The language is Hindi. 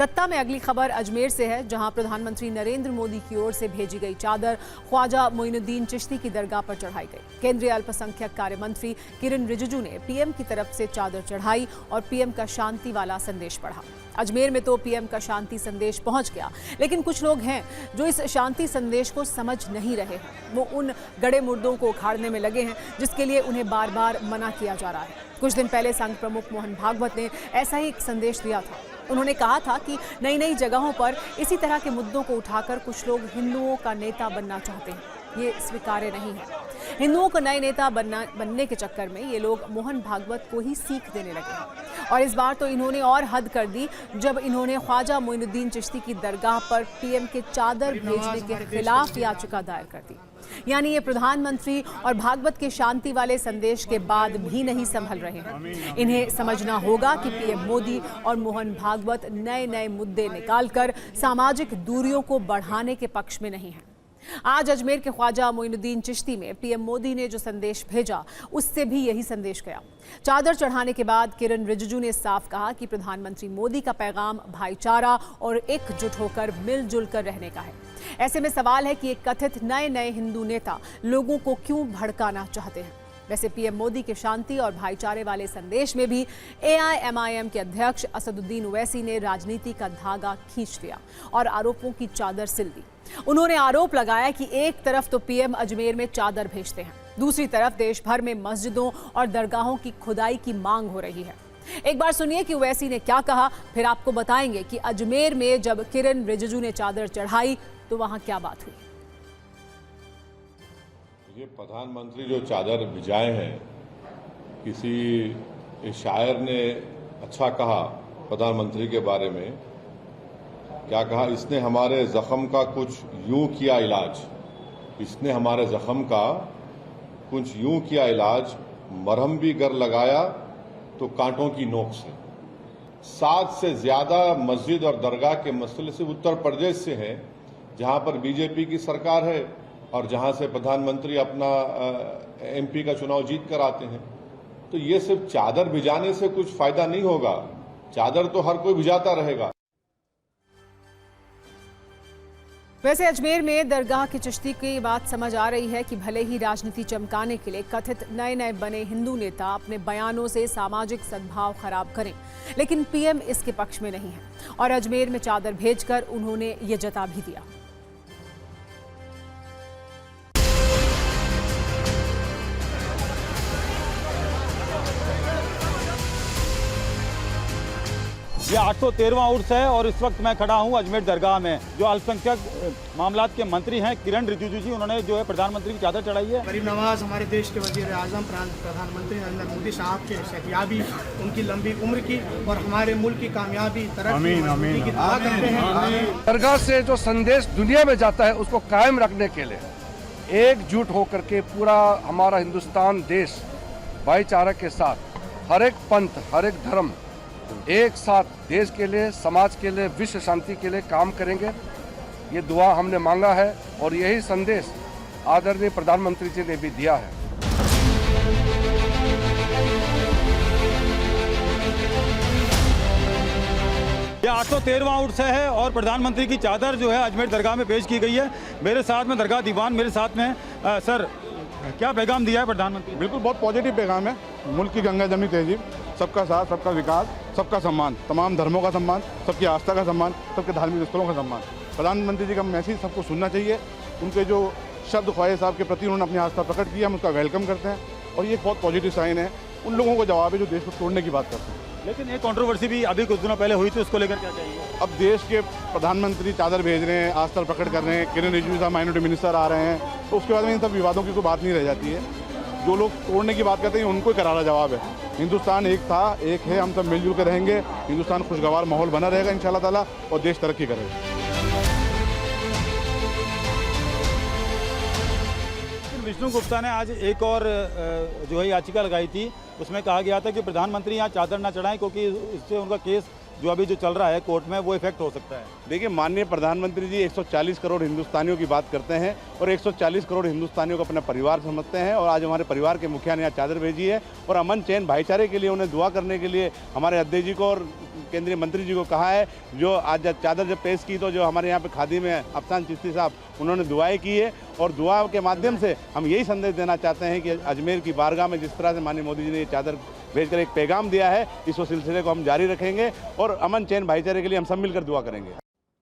सत्ता में अगली खबर अजमेर से है, जहां प्रधानमंत्री नरेंद्र मोदी की ओर से भेजी गई चादर ख्वाजा मोइनुद्दीन चिश्ती की दरगाह पर चढ़ाई गई। केंद्रीय अल्पसंख्यक कार्य मंत्री किरण रिजिजू ने पीएम की तरफ से चादर चढ़ाई और पीएम का शांति वाला संदेश पढ़ा। अजमेर में तो पीएम का शांति संदेश पहुंच गया, लेकिन कुछ लोग हैं जो इस शांति संदेश को समझ नहीं रहे हैं। वो उन गड़े मुर्दों को उखाड़ने में लगे हैं जिसके लिए उन्हें बार बार मना किया जा रहा है। कुछ दिन पहले संघ प्रमुख मोहन भागवत ने ऐसा ही एक संदेश दिया था। उन्होंने कहा था कि नई नई जगहों पर इसी तरह के मुद्दों को उठाकर कुछ लोग हिंदुओं का नेता बनना चाहते हैं। ये स्वीकार्य नहीं है। हिंदुओं को नए नेता बनने के चक्कर में ये लोग मोहन भागवत को ही सीख देने लगे हैं। और इस बार तो इन्होंने और हद कर दी जब इन्होंने ख्वाजा मोइनुद्दीन चिश्ती की दरगाह पर पीएम के चादर भेजने के खिलाफ याचिका दायर कर दी। यानी ये प्रधानमंत्री और भागवत के शांति वाले संदेश के बाद भी नहीं संभल रहे हैं। इन्हें समझना होगा कि पीएम मोदी और मोहन भागवत नए नए मुद्दे निकालकर सामाजिक दूरियों को बढ़ाने के पक्ष में नहीं हैं। आज अजमेर के ख्वाजा मोइनुद्दीन चिश्ती में पीएम मोदी ने जो संदेश भेजा, उससे भी यही संदेश गया। चादर चढ़ाने के बाद किरण रिजिजू ने साफ कहा कि प्रधानमंत्री मोदी का पैगाम भाईचारा और एकजुट होकर मिलजुल कर रहने का है। ऐसे में सवाल है कि एक कथित नए नए हिंदू नेता लोगों को क्यों भड़काना चाहते हैं। वैसे पीएम मोदी के शांति और भाईचारे वाले संदेश में भी एआईएमआईएम के अध्यक्ष असदुद्दीन ओवैसी ने राजनीति का धागा खींच लिया और आरोपों की चादर सिल दी। उन्होंने आरोप लगाया कि एक तरफ तो पीएम अजमेर में चादर भेजते हैं, दूसरी तरफ देश भर में मस्जिदों और दरगाहों की खुदाई की मांग हो रही है। एक बार सुनिए कि ओवैसी ने क्या कहा, फिर आपको बताएंगे कि अजमेर में जब किरण रिजिजू ने चादर चढ़ाई तो वहां क्या बात हुई। ये प्रधानमंत्री जो चादर भिजाए हैं, किसी शायर ने अच्छा कहा प्रधानमंत्री के बारे में। क्या कहा? इसने हमारे जख्म का कुछ यूं किया इलाज, इसने हमारे जख्म का कुछ यूं किया इलाज, मरहम भी गर लगाया तो कांटों की नोक से। 7 से ज्यादा मस्जिद और दरगाह के मसले सिर्फ उत्तर प्रदेश से हैं, जहां पर बीजेपी की सरकार है और जहां से प्रधानमंत्री अपना एमपी का चुनाव जीत कर आते हैं। तो ये सिर्फ चादर भिजाने से कुछ फायदा नहीं होगा। चादर तो हर कोई भिजाता रहेगा। वैसे अजमेर में दरगाह की चिश्ती की बात समझ आ रही है कि भले ही राजनीति चमकाने के लिए कथित नए नए बने हिंदू नेता अपने बयानों से सामाजिक सद्भाव खराब करें, लेकिन पीएम इसके पक्ष में नहीं है और अजमेर में चादर भेजकर उन्होंने ये जता भी दिया। ये 813वां उर्स है और इस वक्त मैं खड़ा हूं अजमेर दरगाह में। जो अल्पसंख्यक मामलात के मंत्री हैं किरण रिजिजू जी, उन्होंने जो है प्रधानमंत्री की चादर चढ़ाई है। गरीब नवाज हमारे देश के वजीर आजम प्रधानमंत्री नरेंद्र मोदी साहब के सेहतियाबी, उनकी लंबी उम्र की और हमारे मुल्क की कामयाबी तरक्की की दुआ करते हैं। दरगाह से जो संदेश दुनिया में जाता है उसको कायम रखने के लिए एकजुट होकर के पूरा हमारा हिंदुस्तान देश भाईचारा के साथ हर एक पंथ, हर एक धर्म एक साथ देश के लिए, समाज के लिए, विश्व शांति के लिए काम करेंगे। ये दुआ हमने मांगा है और यही संदेश आदरणीय प्रधानमंत्री जी ने भी दिया है। ये 813वां उर्स है और प्रधानमंत्री की चादर जो है अजमेर दरगाह में पेश की गई है। मेरे साथ में दरगाह दीवान मेरे साथ में सर, क्या पैगाम दिया है प्रधानमंत्री? बिल्कुल बहुत पॉजिटिव पैगाम है। मुल्क की गंगा जमनी तहजीब, सबका साथ, सबका विकास, सबका सम्मान, तमाम धर्मों का सम्मान, सबकी आस्था का सम्मान, सबके धार्मिक स्थलों का सम्मान। प्रधानमंत्री जी का मैसेज सबको सुनना चाहिए। उनके जो शब्द ख्वाजा साहब के प्रति उन्होंने अपनी आस्था प्रकट किया, हम उसका वेलकम करते हैं और ये एक बहुत पॉजिटिव साइन है। उन लोगों को जवाब है जो देश को तोड़ने की बात करते हैं। लेकिन एक कंट्रोवर्सी भी अभी कुछ दिनों पहले हुई थी, उसको लेकर क्या चाहिए? अब देश के प्रधानमंत्री चादर भेज रहे हैं, आस्था प्रकट कर रहे हैं, किरण रिजिजू साहब माइनॉरिटी मिनिस्टर आ रहे हैं, तो उसके बाद में इन सब विवादों की कोई बात नहीं रह जाती है। जो लोग तोड़ने की बात करते हैं उनको ही करारा जवाब है। हिंदुस्तान एक था, एक है, हम सब मिलजुल कर रहेंगे। हिंदुस्तान खुशगवार माहौल बना रहेगा इंशाल्लाह ताला और देश तरक्की करेगा। विष्णु गुप्ता ने आज एक और जो है याचिका लगाई थी, उसमें कहा गया था कि प्रधानमंत्री यहाँ चादर ना चढ़ाएं क्योंकि इससे उनका केस जो अभी जो चल रहा है कोर्ट में वो इफेक्ट हो सकता है? देखिए, माननीय प्रधानमंत्री जी 140 करोड़ हिंदुस्तानियों की बात करते हैं और 140 करोड़ हिंदुस्तानियों को अपना परिवार समझते हैं और आज हमारे परिवार के मुखिया ने यहाँ चादर भेजी है और अमन चैन भाईचारे के लिए उन्हें दुआ करने के लिए हमारे अध्यक्ष जी को और केंद्रीय मंत्री जी को कहा है। जो आज चादर जब पेश की तो जो हमारे यहाँ पे खादी में अफसान चिश्ती साहब उन्होंने दुआएं की है और दुआ के माध्यम से हम यही संदेश देना चाहते हैं कि अजमेर की बारगाह में जिस तरह से माननीय मोदी जी ने ये चादर भेजकर एक पैगाम दिया है, इस सिलसिले को हम जारी रखेंगे और अमन चैन भाईचारे के लिए हम सब मिलकर दुआ करेंगे।